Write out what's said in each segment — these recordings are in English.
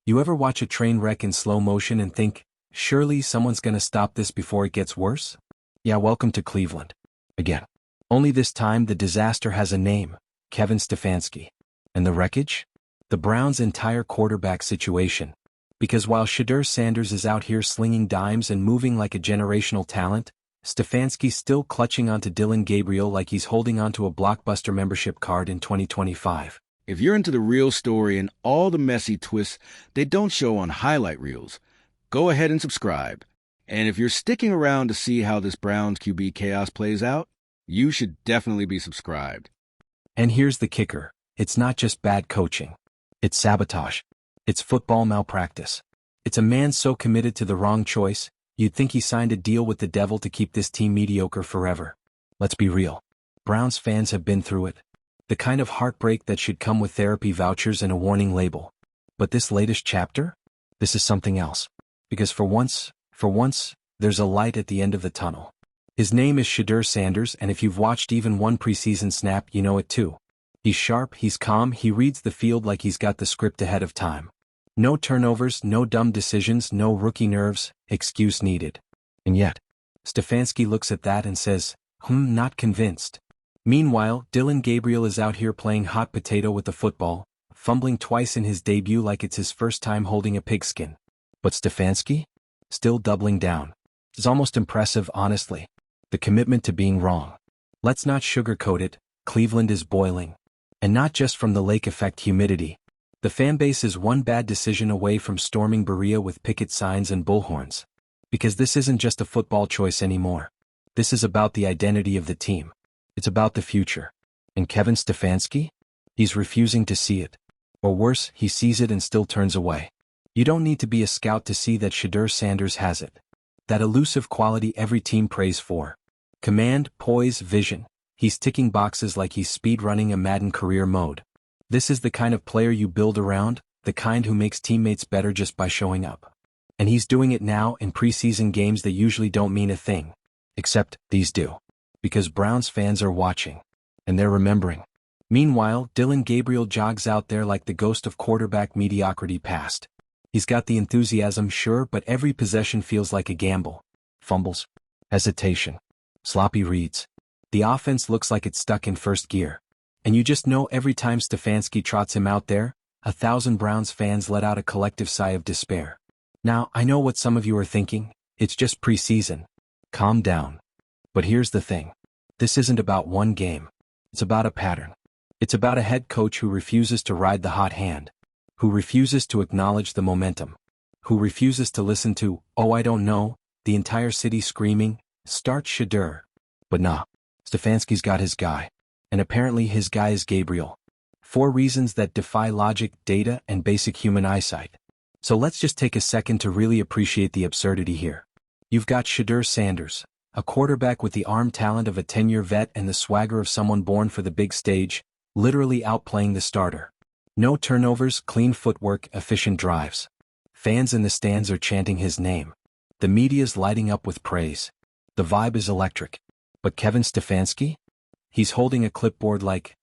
You ever watch a train wreck in slow motion and think, surely someone's gonna stop this before it gets worse? Yeah, welcome to Cleveland. Again. Only this time the disaster has a name, Kevin Stefanski. And the wreckage? The Browns' entire quarterback situation. Because while Shadur Sanders is out here slinging dimes and moving like a generational talent, Stefanski's still clutching onto Dillon Gabriel like he's holding onto a Blockbuster membership card in 2025. If you're into the real story and all the messy twists they don't show on highlight reels, go ahead and subscribe. And if you're sticking around to see how this Browns QB chaos plays out, you should definitely be subscribed. And here's the kicker. It's not just bad coaching. It's sabotage. It's football malpractice. It's a man so committed to the wrong choice, you'd think he signed a deal with the devil to keep this team mediocre forever. Let's be real. Browns fans have been through it. The kind of heartbreak that should come with therapy vouchers and a warning label. But this latest chapter? This is something else. Because for once, there's a light at the end of the tunnel. His name is Shadur Sanders, and if you've watched even one preseason snap, you know it too. He's sharp, he's calm, he reads the field like he's got the script ahead of time. No turnovers, no dumb decisions, no rookie nerves, excuse needed. And yet, Stefansky looks at that and says, not convinced. Meanwhile, Dillon Gabriel is out here playing hot potato with the football, fumbling twice in his debut like it's his first time holding a pigskin. But Stefansky? Still doubling down. It's almost impressive, honestly. The commitment to being wrong. Let's not sugarcoat it, Cleveland is boiling. And not just from the lake effect humidity. The fanbase is one bad decision away from storming Berea with picket signs and bullhorns. Because this isn't just a football choice anymore. This is about the identity of the team. It's about the future. And Kevin Stefanski? He's refusing to see it. Or worse, he sees it and still turns away. You don't need to be a scout to see that Shadur Sanders has it. That elusive quality every team prays for. Command, poise, vision. He's ticking boxes like he's speedrunning a Madden career mode. This is the kind of player you build around, the kind who makes teammates better just by showing up. And he's doing it now in preseason games that usually don't mean a thing. Except, these do. Because Browns fans are watching. And they're remembering. Meanwhile, Dillon Gabriel jogs out there like the ghost of quarterback mediocrity past. He's got the enthusiasm, sure, but every possession feels like a gamble. Fumbles. Hesitation. Sloppy reads. The offense looks like it's stuck in first gear. And you just know every time Stefanski trots him out there, 1,000 Browns fans let out a collective sigh of despair. Now, I know what some of you are thinking. It's just preseason. Calm down. But here's the thing. This isn't about one game. It's about a pattern. It's about a head coach who refuses to ride the hot hand. Who refuses to acknowledge the momentum. Who refuses to listen to, oh I don't know, the entire city screaming, start Shadur. But nah, Stefanski's got his guy. And apparently his guy is Gabriel. 4 reasons that defy logic, data, and basic human eyesight. So let's just take a second to really appreciate the absurdity here. You've got Shadur Sanders, a quarterback with the arm talent of a 10-year vet and the swagger of someone born for the big stage, literally outplaying the starter. No turnovers, clean footwork, efficient drives. Fans in the stands are chanting his name. The media's lighting up with praise. The vibe is electric. But Kevin Stefanski? He's holding a clipboard like,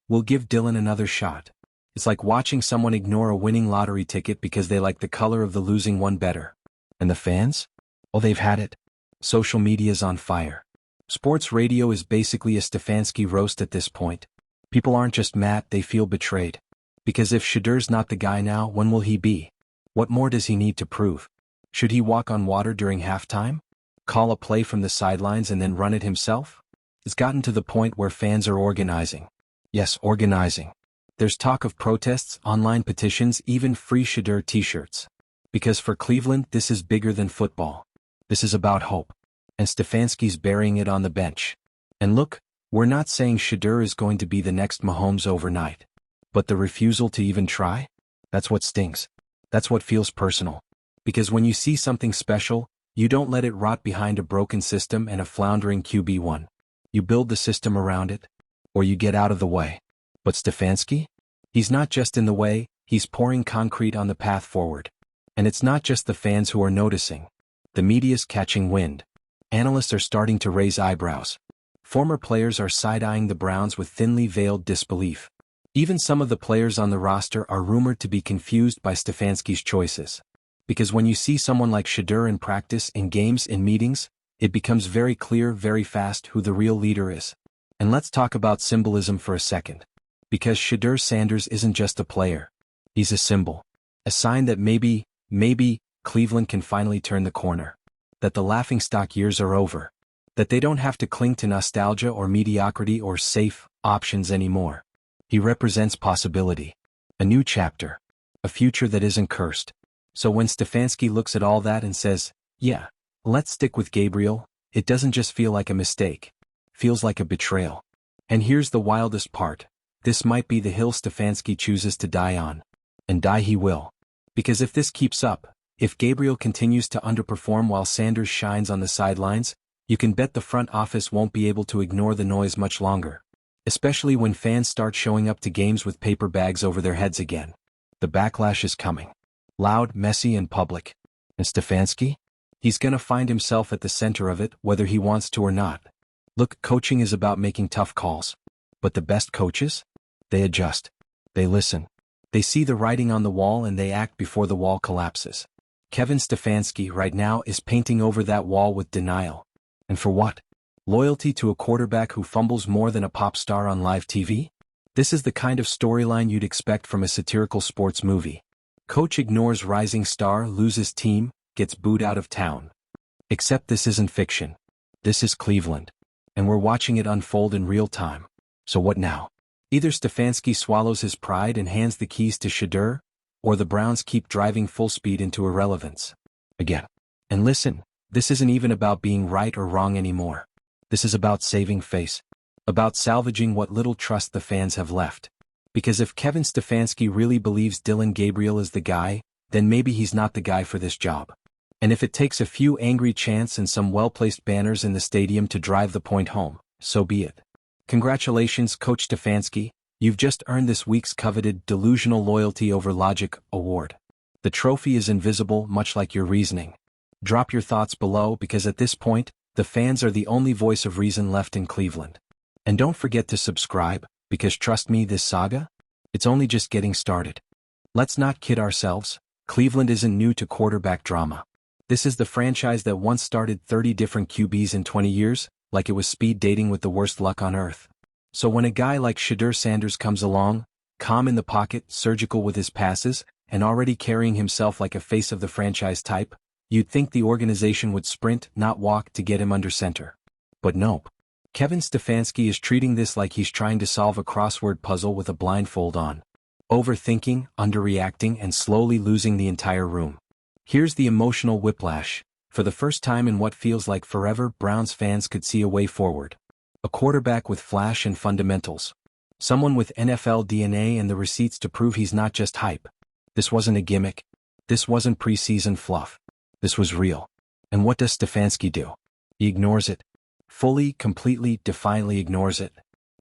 we'll give Dillon another shot. It's like watching someone ignore a winning lottery ticket because they like the color of the losing one better. And the fans? Oh, they've had it. Social media's on fire. Sports radio is basically a Stefanski roast at this point. People aren't just mad, they feel betrayed. Because if Shadur's not the guy now, when will he be? What more does he need to prove? Should he walk on water during halftime? Call a play from the sidelines and then run it himself? It's gotten to the point where fans are organizing. Yes, organizing. There's talk of protests, online petitions, even free Shadur t-shirts. Because for Cleveland, this is bigger than football. This is about hope. And Stefanski's burying it on the bench. And look, we're not saying Shadur is going to be the next Mahomes overnight. But the refusal to even try? That's what stings. That's what feels personal. Because when you see something special, you don't let it rot behind a broken system and a floundering QB1. You build the system around it, or you get out of the way. But Stefanski? He's not just in the way, he's pouring concrete on the path forward. And it's not just the fans who are noticing. The media's catching wind. Analysts are starting to raise eyebrows. Former players are side-eyeing the Browns with thinly veiled disbelief. Even some of the players on the roster are rumored to be confused by Stefansky's choices. Because when you see someone like Shadur in practice, in games, in meetings, it becomes very clear very fast who the real leader is. And let's talk about symbolism for a second. Because Shadur Sanders isn't just a player. He's a symbol. A sign that maybe, Cleveland can finally turn the corner. That the laughingstock years are over. That they don't have to cling to nostalgia or mediocrity or safe options anymore. He represents possibility. A new chapter. A future that isn't cursed. So when Stefansky looks at all that and says, yeah, let's stick with Gabriel, it doesn't just feel like a mistake. Feels like a betrayal. And here's the wildest part. This might be the hill Stefansky chooses to die on. And die he will. Because if this keeps up, if Gabriel continues to underperform while Sanders shines on the sidelines, you can bet the front office won't be able to ignore the noise much longer. Especially when fans start showing up to games with paper bags over their heads again. The backlash is coming. Loud, messy, and public. And Stefansky? He's gonna find himself at the center of it, whether he wants to or not. Look, coaching is about making tough calls. But the best coaches? They adjust. They listen. They see the writing on the wall and they act before the wall collapses. Kevin Stefanski right now is painting over that wall with denial. And for what? Loyalty to a quarterback who fumbles more than a pop star on live TV? This is the kind of storyline you'd expect from a satirical sports movie. Coach ignores rising star, loses team, gets booed out of town. Except this isn't fiction. This is Cleveland. And we're watching it unfold in real time. So what now? Either Stefansky swallows his pride and hands the keys to Shadur, or the Browns keep driving full speed into irrelevance. Again. And listen, this isn't even about being right or wrong anymore. This is about saving face. About salvaging what little trust the fans have left. Because if Kevin Stefansky really believes Dillon Gabriel is the guy, then maybe he's not the guy for this job. And if it takes a few angry chants and some well-placed banners in the stadium to drive the point home, so be it. Congratulations, Coach Stefansky, you've just earned this week's coveted Delusional Loyalty Over Logic award. The trophy is invisible, much like your reasoning. Drop your thoughts below because at this point, the fans are the only voice of reason left in Cleveland. And don't forget to subscribe, because trust me, this saga? It's only just getting started. Let's not kid ourselves, Cleveland isn't new to quarterback drama. This is the franchise that once started 30 different QBs in 20 years, like it was speed dating with the worst luck on earth. So when a guy like Shadur Sanders comes along, calm in the pocket, surgical with his passes, and already carrying himself like a face of the franchise type, you'd think the organization would sprint, not walk, to get him under center. But nope. Kevin Stefansky is treating this like he's trying to solve a crossword puzzle with a blindfold on. Overthinking, underreacting, and slowly losing the entire room. Here's the emotional whiplash. For the first time in what feels like forever, Browns fans could see a way forward. A quarterback with flash and fundamentals. Someone with NFL DNA and the receipts to prove he's not just hype. This wasn't a gimmick. This wasn't preseason fluff. This was real. And what does Stefansky do? He ignores it. Fully, completely, defiantly ignores it.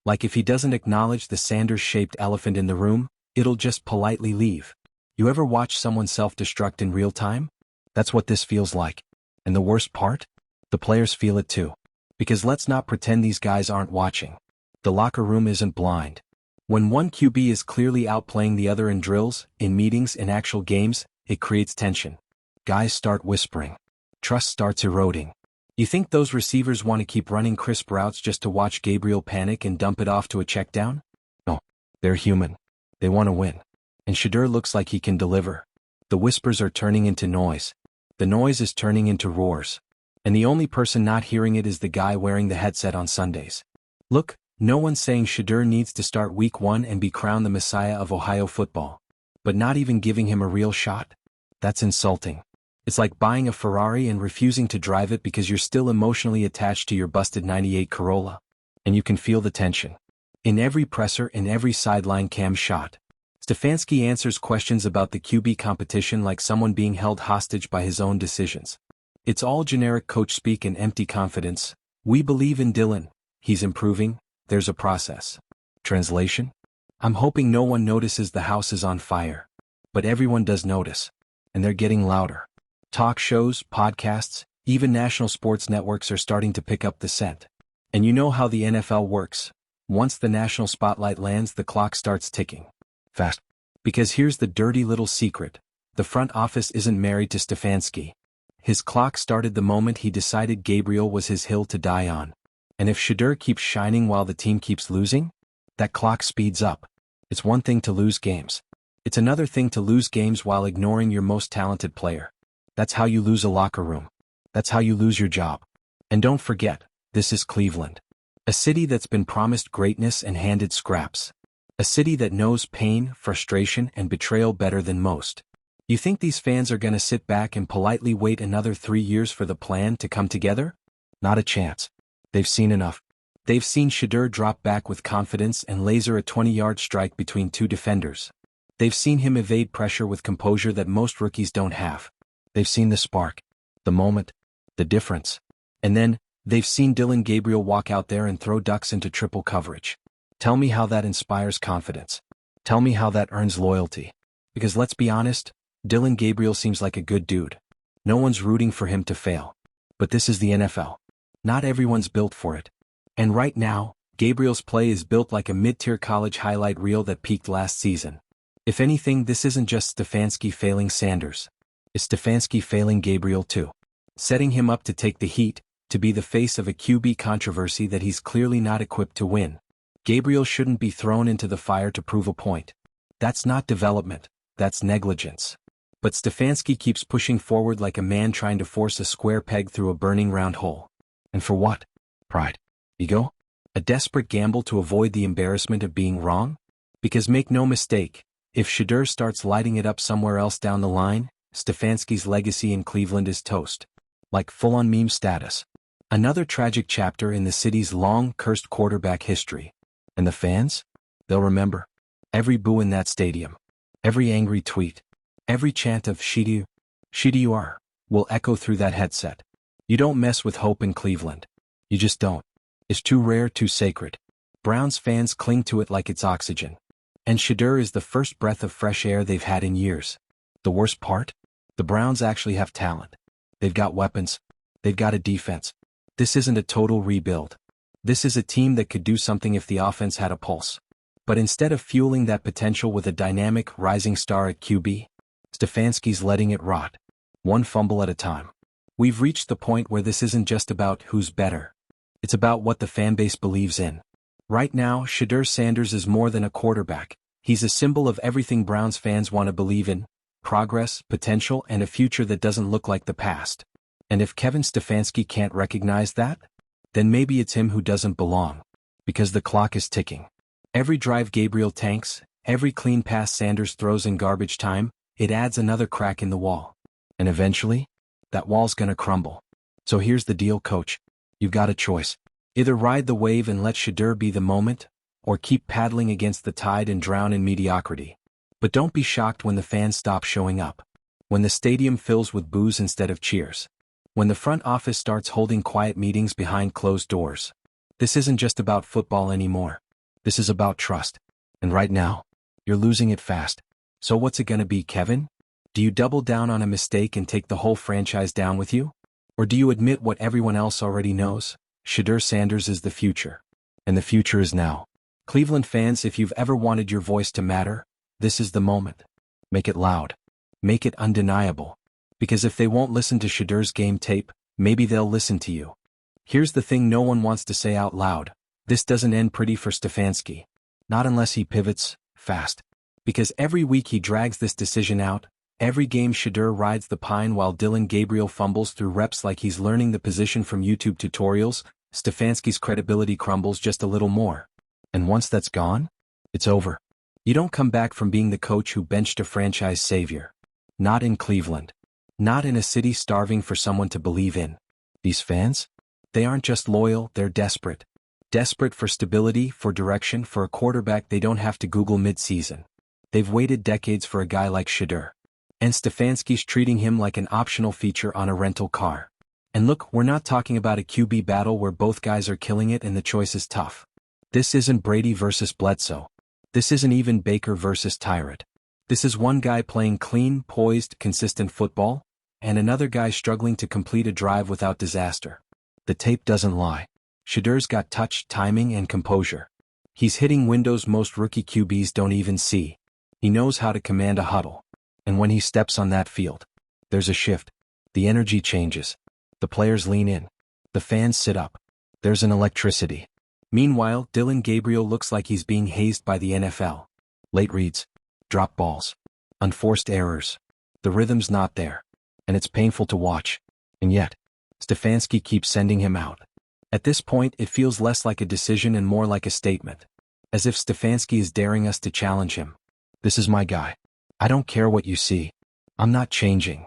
Like if he doesn't acknowledge the Sanders-shaped elephant in the room, it'll just politely leave. You ever watch someone self-destruct in real time? That's what this feels like. And the worst part? The players feel it too. Because let's not pretend these guys aren't watching. The locker room isn't blind. When one QB is clearly outplaying the other in drills, in meetings, in actual games, it creates tension. Guys start whispering. Trust starts eroding. You think those receivers want to keep running crisp routes just to watch Gabriel panic and dump it off to a check down? No. They're human. They want to win. And Shadur looks like he can deliver. The whispers are turning into noise. The noise is turning into roars. And the only person not hearing it is the guy wearing the headset on Sundays. Look, no one's saying Shadur needs to start week 1 and be crowned the messiah of Ohio football. But not even giving him a real shot? That's insulting. It's like buying a Ferrari and refusing to drive it because you're still emotionally attached to your busted '98 Corolla. And you can feel the tension. In every presser, in every sideline cam shot. Stefansky answers questions about the QB competition like someone being held hostage by his own decisions. It's all generic coach speak and empty confidence. We believe in Dillon. He's improving. There's a process. Translation? I'm hoping no one notices the house is on fire. But everyone does notice. And they're getting louder. Talk shows, podcasts, even national sports networks are starting to pick up the scent. And you know how the NFL works. Once the national spotlight lands, the clock starts ticking. Fast. Because here's the dirty little secret. The front office isn't married to Stefanski. His clock started the moment he decided Gabriel was his hill to die on. And if Shadur keeps shining while the team keeps losing, that clock speeds up. It's one thing to lose games. It's another thing to lose games while ignoring your most talented player. That's how you lose a locker room. That's how you lose your job. And don't forget, this is Cleveland. A city that's been promised greatness and handed scraps. A city that knows pain, frustration, and betrayal better than most. You think these fans are gonna sit back and politely wait another 3 years for the plan to come together? Not a chance. They've seen enough. They've seen Shadur drop back with confidence and laser a 20-yard strike between two defenders. They've seen him evade pressure with composure that most rookies don't have. They've seen the spark, the moment, the difference. And then, they've seen Dillon Gabriel walk out there and throw ducks into triple coverage. Tell me how that inspires confidence. Tell me how that earns loyalty. Because let's be honest, Dillon Gabriel seems like a good dude. No one's rooting for him to fail. But this is the NFL. Not everyone's built for it. And right now, Gabriel's play is built like a mid-tier college highlight reel that peaked last season. If anything, this isn't just Stefanski failing Sanders. It's Stefanski failing Gabriel too. Setting him up to take the heat, to be the face of a QB controversy that he's clearly not equipped to win. Gabriel shouldn't be thrown into the fire to prove a point. That's not development, that's negligence. But Stefanski keeps pushing forward like a man trying to force a square peg through a burning round hole. And for what? Pride? Ego? A desperate gamble to avoid the embarrassment of being wrong? Because make no mistake, if Shadur starts lighting it up somewhere else down the line, Stefanski's legacy in Cleveland is toast. Like full-on meme status. Another tragic chapter in the city's long, cursed quarterback history. And the fans? They'll remember. Every boo in that stadium. Every angry tweet. Every chant of Shidu you are, will echo through that headset. You don't mess with hope in Cleveland. You just don't. It's too rare, too sacred. Browns fans cling to it like it's oxygen. And Shadur is the first breath of fresh air they've had in years. The worst part? The Browns actually have talent. They've got weapons. They've got a defense. This isn't a total rebuild. This is a team that could do something if the offense had a pulse. But instead of fueling that potential with a dynamic, rising star at QB, Stefanski's letting it rot. One fumble at a time. We've reached the point where this isn't just about who's better. It's about what the fanbase believes in. Right now, Shadur Sanders is more than a quarterback. He's a symbol of everything Browns fans want to believe in: progress, potential, and a future that doesn't look like the past. And if Kevin Stefanski can't recognize that, then maybe it's him who doesn't belong. Because the clock is ticking. Every drive Gabriel tanks, every clean pass Sanders throws in garbage time, it adds another crack in the wall. And eventually, that wall's gonna crumble. So here's the deal, coach. You've got a choice. Either ride the wave and let Shadur be the moment, or keep paddling against the tide and drown in mediocrity. But don't be shocked when the fans stop showing up. When the stadium fills with boos instead of cheers. When the front office starts holding quiet meetings behind closed doors. This isn't just about football anymore. This is about trust. And right now, you're losing it fast. So what's it gonna be, Kevin? Do you double down on a mistake and take the whole franchise down with you? Or do you admit what everyone else already knows? Shadur Sanders is the future. And the future is now. Cleveland fans, if you've ever wanted your voice to matter, this is the moment. Make it loud. Make it undeniable. Because if they won't listen to Shadur's game tape, maybe they'll listen to you. Here's the thing no one wants to say out loud. This doesn't end pretty for Stefanski. Not unless he pivots, fast. Because every week he drags this decision out. Every game Shadur rides the pine while Dillon Gabriel fumbles through reps like he's learning the position from YouTube tutorials. Stefanski's credibility crumbles just a little more. And once that's gone, it's over. You don't come back from being the coach who benched a franchise savior. Not in Cleveland. Not in a city starving for someone to believe in. These fans? They aren't just loyal, they're desperate. Desperate for stability, for direction, for a quarterback they don't have to Google mid-season. They've waited decades for a guy like Shadur. And Stefanski's treating him like an optional feature on a rental car. And look, we're not talking about a QB battle where both guys are killing it and the choice is tough. This isn't Brady versus Bledsoe. This isn't even Baker versus Tyrod. This is one guy playing clean, poised, consistent football, and another guy struggling to complete a drive without disaster. The tape doesn't lie. Shadur's got touch, timing, and composure. He's hitting windows most rookie QBs don't even see. He knows how to command a huddle. And when he steps on that field, there's a shift. The energy changes. The players lean in. The fans sit up. There's an electricity. Meanwhile, Gabriel looks like he's being hazed by the NFL. Late reads. Drop balls. Unforced errors. The rhythm's not there. And it's painful to watch. And yet, Stefansky keeps sending him out. At this point, it feels less like a decision and more like a statement. As if Stefansky is daring us to challenge him. This is my guy. I don't care what you see. I'm not changing.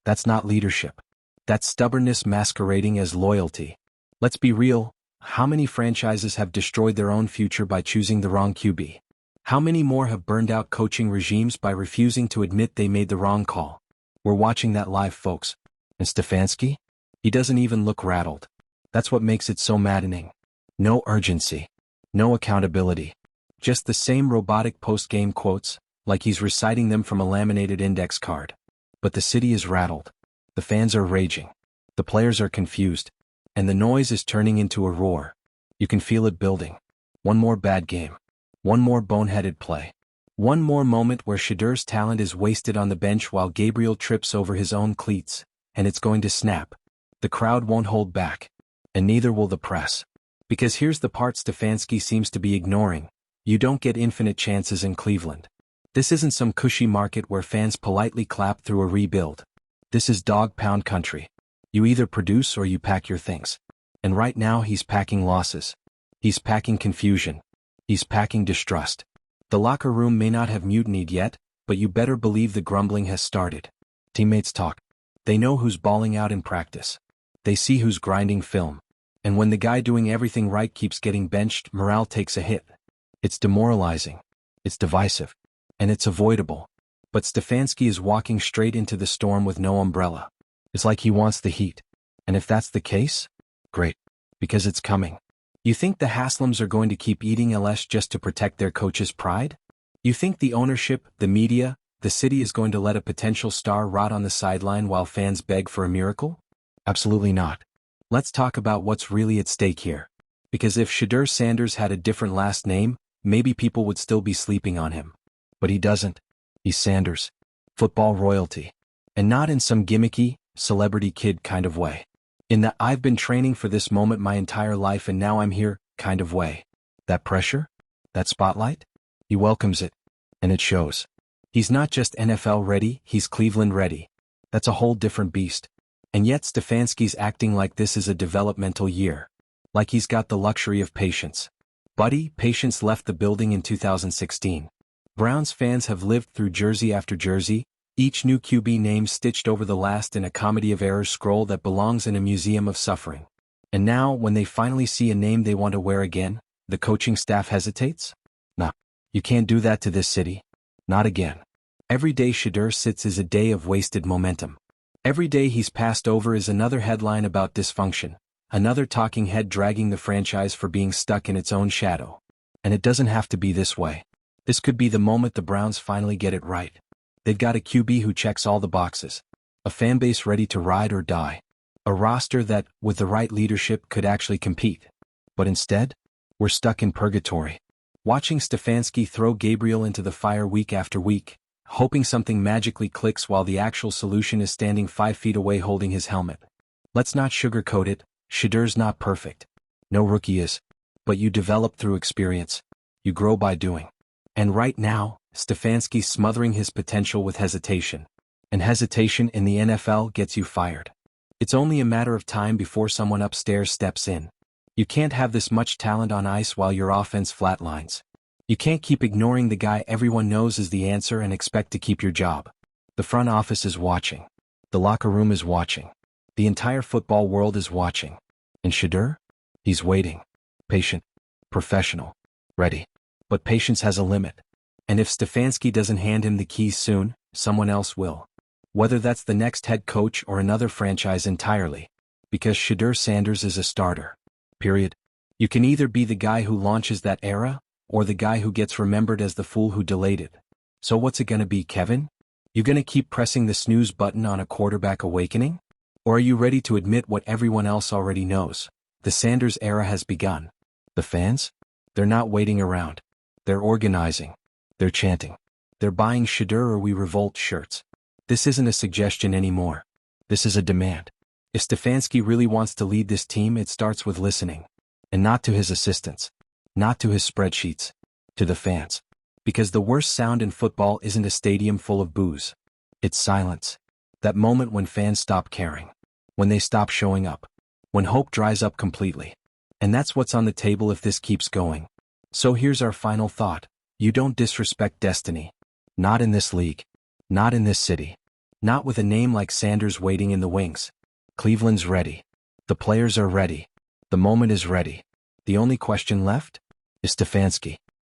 That's not leadership. That's stubbornness masquerading as loyalty. Let's be real. How many franchises have destroyed their own future by choosing the wrong QB? How many more have burned out coaching regimes by refusing to admit they made the wrong call? We're watching that live, folks. And Stefansky? He doesn't even look rattled. That's what makes it so maddening. No urgency. No accountability. Just the same robotic post-game quotes, like he's reciting them from a laminated index card. But the city is rattled. The fans are raging. The players are confused. And the noise is turning into a roar. You can feel it building. One more bad game. One more boneheaded play. One more moment where Shadur's talent is wasted on the bench while Gabriel trips over his own cleats, and it's going to snap. The crowd won't hold back. And neither will the press. Because here's the part Stefansky seems to be ignoring. You don't get infinite chances in Cleveland. This isn't some cushy market where fans politely clap through a rebuild. This is dog-pound country. You either produce or you pack your things. And right now he's packing losses. He's packing confusion. He's packing distrust. The locker room may not have mutinied yet, but you better believe the grumbling has started. Teammates talk. They know who's balling out in practice. They see who's grinding film. And when the guy doing everything right keeps getting benched, morale takes a hit. It's demoralizing. It's divisive. And it's avoidable. But Stefansky is walking straight into the storm with no umbrella. It's like he wants the heat. And if that's the case, great. Because it's coming. You think the Haslams are going to keep eating LS just to protect their coach's pride? You think the ownership, the media, the city is going to let a potential star rot on the sideline while fans beg for a miracle? Absolutely not. Let's talk about what's really at stake here. Because if Shadur Sanders had a different last name, maybe people would still be sleeping on him. But he doesn't. He's Sanders. Football royalty. And not in some gimmicky, celebrity kid kind of way. In the I've been training for this moment my entire life and now I'm here kind of way. That pressure? That spotlight? He welcomes it. And it shows. He's not just NFL ready, he's Cleveland ready. That's a whole different beast. And yet Stefansky's acting like this is a developmental year. Like he's got the luxury of patience. Buddy, patience left the building in 2016. Browns fans have lived through jersey after jersey, each new QB name stitched over the last in a comedy of errors scroll that belongs in a museum of suffering. And now, when they finally see a name they want to wear again, the coaching staff hesitates? Nah, you can't do that to this city. Not again. Every day Shadur sits is a day of wasted momentum. Every day he's passed over is another headline about dysfunction, another talking head dragging the franchise for being stuck in its own shadow. And it doesn't have to be this way. This could be the moment the Browns finally get it right. They've got a QB who checks all the boxes. A fanbase ready to ride or die. A roster that, with the right leadership, could actually compete. But instead, we're stuck in purgatory. Watching Stefansky throw Gabriel into the fire week after week, hoping something magically clicks while the actual solution is standing 5 feet away holding his helmet. Let's not sugarcoat it, Shadur's not perfect. No rookie is. But you develop through experience. You grow by doing. And right now, Stefansky's smothering his potential with hesitation. And hesitation in the NFL gets you fired. It's only a matter of time before someone upstairs steps in. You can't have this much talent on ice while your offense flatlines. You can't keep ignoring the guy everyone knows is the answer and expect to keep your job. The front office is watching. The locker room is watching. The entire football world is watching. And Shadur? He's waiting. Patient. Professional. Ready. But patience has a limit. And if Stefansky doesn't hand him the keys soon, someone else will. Whether that's the next head coach or another franchise entirely. Because Shadur Sanders is a starter. Period. You can either be the guy who launches that era, or the guy who gets remembered as the fool who delayed it. So what's it gonna be, Kevin? You gonna keep pressing the snooze button on a quarterback awakening? Or are you ready to admit what everyone else already knows? The Sanders era has begun. The fans? They're not waiting around. They're organizing. They're chanting. They're buying Shadur or we revolt shirts. This isn't a suggestion anymore. This is a demand. If Stefansky really wants to lead this team, it starts with listening. And not to his assistants. Not to his spreadsheets. To the fans. Because the worst sound in football isn't a stadium full of boos. It's silence. That moment when fans stop caring. When they stop showing up. When hope dries up completely. And that's what's on the table if this keeps going. So here's our final thought. You don't disrespect destiny. Not in this league. Not in this city. Not with a name like Sanders waiting in the wings. Cleveland's ready. The players are ready. The moment is ready. The only question left is Stefansky.